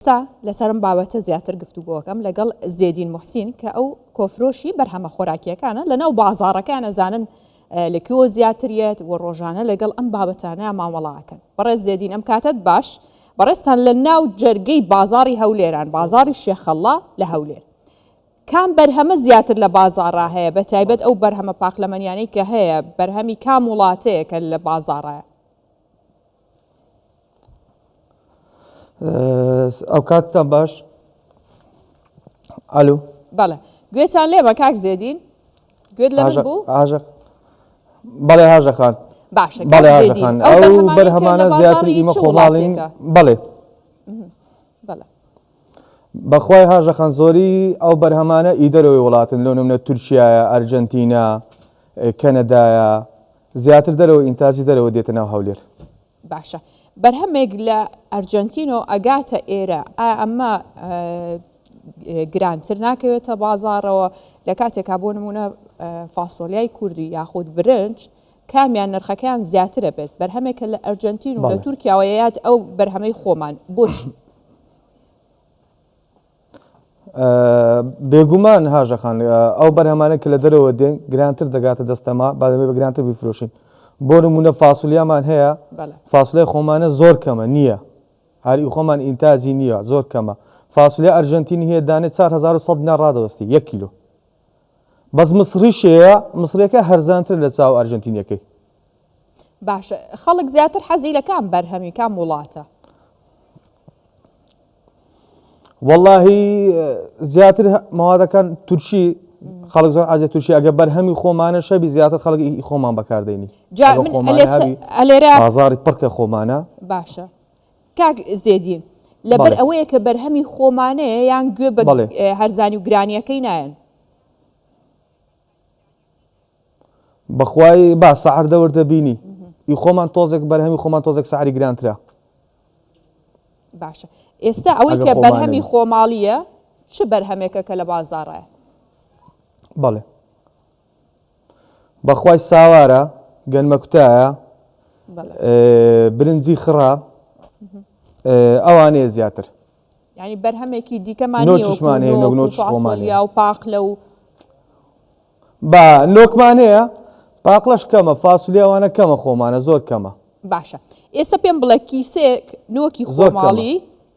لەسەرم بابەتە زیاتر گفتوگۆکەم لەگەڵ زێدین موحسین کە ئەو کۆفرۆشی بەرهەمە خۆراکیەکانە لەناو بازاڕەکان ئەزانن لەکوێوە زیاتریت و ڕۆژانە لەگەڵ ئەم بابەتانە مامەڵاکەن. بەڕێز زێدین ئەم کاتت باش بەڕێستان لە ناو جەرگەی بازاری هەولێران بازاری شێخەڵڵا لە هەولێر کام بەرهەمە زیاتر لە بازاڕا هەیە بە تایبەت ئەو بەرهەمە پاقلەمەنیانەی کە هەیە بەرهەمی کام وڵاتەیە کە لە بازاڕایە؟ ئەو کاتتان باش. ئەلو بەڵێ گوێتان لێمە کاک زێدین گوێت لە من بوو؟ بەڵێ هاژە خان باشە ئەو بەرهەمانە زیاتر ئیمە خۆماڵین. بەڵێ بەڵێ بەخوای هاژە خان زۆری ئەو بەرهەمانە ئیدەرەوەی وڵاتن لەو نمونە تورکیایە، ئەرجەنتینا، کەنەدایە، زیاتر دەرەوە ئینتازی دەرەوە دێتە ناو هەولێر. باشە بەرهەمێک لە ئەرجەنتینۆ ئەگاتە ئێرە ئایا ئەمە گرانتر ناکەوێتە بازاڕەوە لە کاتێکا بۆ نمونە فاسۆلیای کوردی یاخود برنج کامیان نرخەکەیان زیاترە بێت بەرهەمێکە لە ئەرجەنتین و لە تورکیاوە یاد ئەو بەرهەمەی خۆمان بۆچی؟ بێگومان هاژە خان ئەو بەرهەمانە کە لە دەرەوە دێن گرانتر دەگاتە دەستەما با دەبێت بە گرانتر بیفرۆشین. بۆ نمونە فاسولیامان هەیە فاسولیای خۆمانە زۆر کەمە نییە، هەری خۆمان ئینتاجی نییە زۆر کەمە. فاسولیای ئەرجەنتینی هەیە دانێت 4100 دینار ڕادەوەستی 1 کیلۆ. بەس مسریشەیە مسریەکە هەرزانتر لە چاو ئەرجەنتینیەکەی. باشە خەڵک زیاتر حەزی لە کام بەرهەمی کام وڵاتە؟ وەڵڵاهی زیاتر مەوادەکان تورکی خەڵک زۆر ئاجە تووشی ئەگە بەرهەمی خۆمانە شەبی زیاتر خەڵکی خۆمان بەکاردێنی بازاری پڕکە خۆمانە. باشە کاک زێدین لەبەر ئەوەیە کە بەرهەمی خۆمانەیە یان گوێ بە هەرزانی و گرانیەکەی نایەن؟ بەخوای با سەعر دەوردەبینی ئی خۆمان تۆزێک بەرهەمی خۆمان تۆزێک سەعری گرانترە. باشە ئێستا ئەوەی کە بەرهەمی خۆماڵیە چ بەرهەمێکە کە لە بازاڕایە؟ بەڵێ بەخوای ساوارە، گەنمە کوتایە، برنجی خڕا، ئەوانەیە زیاتر. یعنی بەرهەمێکی دیکەمان و پاقلە و با نۆکمان هەیە، پاقلەش کەمە، فاسولیاوانە کەمە خۆمانە زۆر کەمە. باشە ئێستا پێم بڵێ کیسێک نۆکی خۆماڵی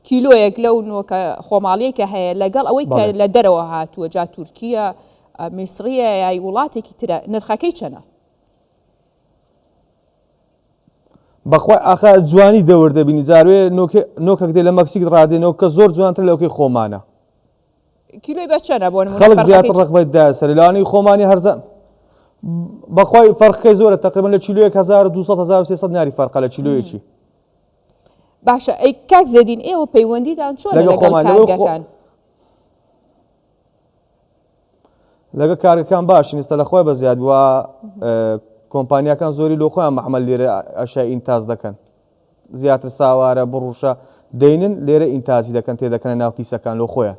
کیلۆیەک لەو نۆکە خۆماڵیە کە هەیە لەگەڵ ئەوەی کە لە دەرەوە هاتووە جا تورکیە میسریە یای وڵاتێکی ترە نرخەکەی چەنە؟ بەخوای ئاخا جوانی دەوردەبینی جاروێ نۆکەک دێ لە مەکسیک ڕادێنەوە کە زۆر جوانتر لەوکەی خۆمانە. کیلۆی بە چەنە بۆ نمونە؟ خەڵک زیاتر ڕقبەت داسەر لەوانەی خۆمانی هەرزان بەخوای فەرقەکەی زۆرە تەقریبەن لە کیلۆیەک 1200-1300 ناری فەرقە لە کیلۆیەکی. باشە ئەی کاک زێدین ئێوە پەیوەندیتان چۆنە لەگەڵ کارگەکان؟ لەگە کارەکان باشین ئێستا لە خۆی بە زیاد وە کۆمپانیەکان زۆری لۆ خۆیان مەحمەل لێرە ئەشای ئینتاز دەکەن زیاتر ساوارە بڕوشە دەینن لێرە ئینتازی دەکەن تێدەکەنە ناو کیسەکان لۆ خۆیان.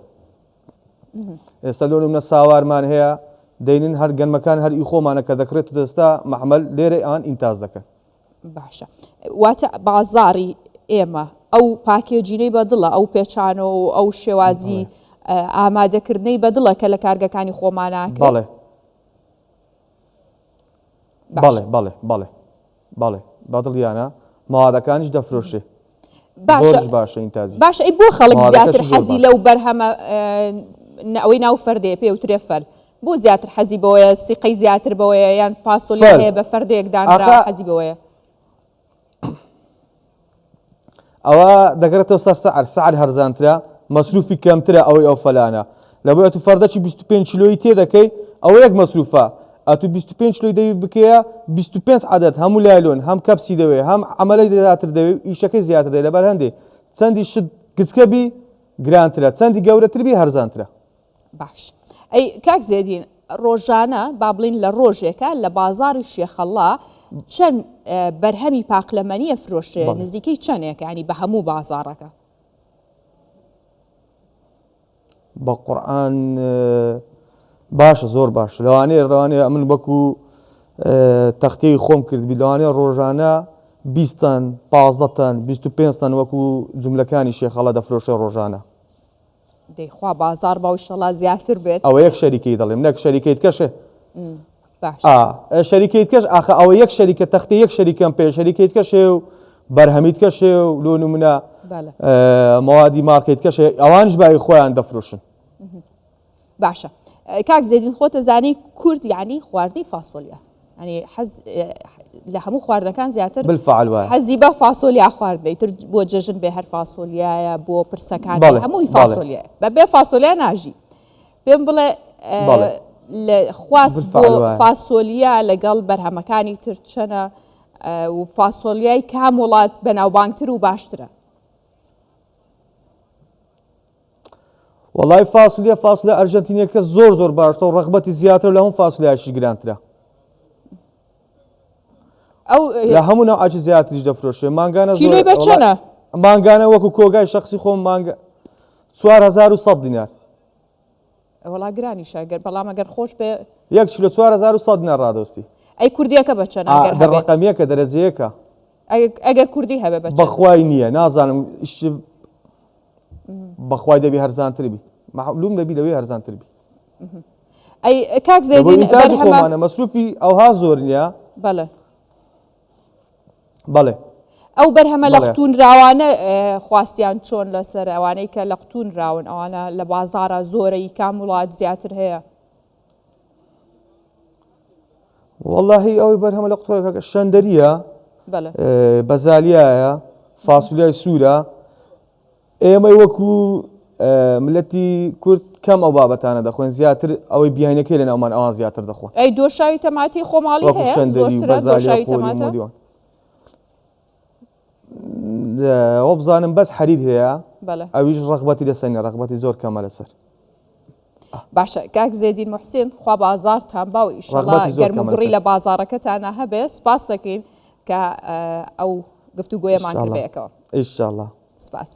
ئێستا لۆ نمونە ساوارمان هەیە دەینن هەر گەنمەکان هەر ئی خۆمانە کە دەکرێت و دەستا مەحمەل لێرە ئەوان ئینتاز دەکەن. باشە واتە بازاڕی ئێمە ئەو پاکێجینەی بەدڵە ئەو پێچانە و ئەو شێوازی ئامادەکردنەی بەدڵە کە لە کارگەکانی خۆماناکە؟ بەڵێ بەڵێ بەڵێ بەڵێ بەڵێ بەدڵیانە ماوادەکانیش دەفرۆشێ. باشە ئینتازی. باشە ئەی بۆ خەڵک زیاتر حەزی لەو بەرهەمە ئەوەی ناو فەردێ پێ وترێ فەر بۆ زیاتر حەزی بەوەیە سیقەی زیاتر بەوەیە یان فاسۆلی هەیە بە فەردێک دانرا حەزی بەوەیە؟ ئەوە دەگرێتەوە سەر سەعر هەرزانترە مەسروفی کەمترە ئەوەی ئەو فەلانە لەبەر ئەتو فەردەکی 25 کیلۆی تێدەکەی ئەوە یەک مەسروفە ئەتو 25 کیلۆی دەوی بکەیە 25 عەدەد هەموو لایلۆن هەم کەپسی دەوێ هەم عەمەلەی زیاتر دەوێ ئیشەکەی زیاتر دەوێ لەبەر هەندێ چەندی شت گچکە بی گرانترە چەندی گەورەتر بی هەرزانترە. باش ئەی کاک زێدین ڕۆژانە با بڵین لە ڕۆژێکە لە بازاری شێخەڵڵا چەند بەرهەمی پاقلەمەنیە فرۆشتێ نزیکەی چەندێک ینی بە هەموو بازاڕەکە؟ بە قورئان باشە زۆر باشە لەوانەیە ڕەوانەیە ئەمن وەکو تەختەی خۆم کردبی لەوانەیە ڕۆژانە 20 تن 15 تن 25 تن وەکو جوملەکانی شێخەڵە دەفرۆشە ڕۆژانە دەیخوا بازار باوشەڵا زیاتر بێت ئەوە یەک شەریکەی دەڵێم نەک شەریکەیت کەشێ باش شەریکەیت کەش ئاخە ئەوە یەک شەریکە تەختی یەک شەریکەم پێ شەریکەیت کەشێ و بەرهەمیت کەشێ و لۆ نمونە مەوادی مارکەیت کەشێ ئەوانش بای خۆیان دەفرۆشن باشە کاک زێدین خۆتە زانی کورد یعنی خواردنی فاسۆلیا ینی حەز لە هەموو خواردنەکان زیاتر بالفعل وایە حەزی بە فاسۆلیا خواردنەی تر بۆ جەژن بێ هەر فاسۆلیایە بۆ پرسەکان هەمووی فاسۆلیایە بە بێ فاسۆلیا ناژی پێم بڵێ لە خواست بۆ فاسۆلیا لەگەڵ بەرهەمەکانی تر چەنە و فاسۆلیای کام وڵات بەناوبانگتر و باشترە وڵای فاسولیە ئەرژەنتینیەکە زۆر باشتە و ڕەغبەتی زیاتر لە هەم فاسولیاشی گرانترە ئەو لە هەموو ناو ئاچی زیاتریش دەفرۆشێ مانگانە کیلۆی بە چەنە مانگانە وەکو کۆگای شخصی خۆم مانگە 4100 دینار وڵا گرانیشە گەر بەڵام ئەگەر خۆش بێ 1 کیلۆ 4100 دینار ڕادۆستی ئەی کوردیەکە بە چەنە ئەگەر هەبێت ڕقەمیەکە دەرەجەیەکە ئەگەر کوردی هەبێ بە بەخوای نییە نازانم بەخوای دەبی هەرزانتر بی معلوم دەبی لەوەی هەرزانتر بی ئەی کاک زێدین بەرهەمانە مەسروفی ئەوها زۆر نییە بەڵێ ئەو بەرهەمە لە قوتونراوانە خواستیان چۆن لەسەر ئەوانەی کە لە قوتونراون ئەوانە لە بازارە زۆرەی کام وڵات زیاتر هەیە واللهی ئەوەی بەرهەمە لە قوتۆرەکە شەندەریە بەزالیایە فاسولیای سوورە ئێمەی وەکو ملەتی کورد کەم ئەو بابەتانە دەخۆین زیاتر ئەوەی بیانەکەی لە ناومان ئەوان زیاتر دەخۆن ئەی دۆشاوی تەماتی خۆماڵی هەیە زۆرترە دۆشاوی تەماتە ئەوە بزانم بەس حەریر هەیە ئەویش ڕەغبەتی لەسەرنە ڕەغبەتی زۆر کەمە لەسەر باشە کاک زێدین موحسین خوا بازارتان باو ئیشەڵا گەرموگوڕی لە بازارەکەتانە هەبێ سپاس دەکەین کە ئەو گفتوگۆیەمان کردبەیەکەوە ئینشاءڵڵا سپاس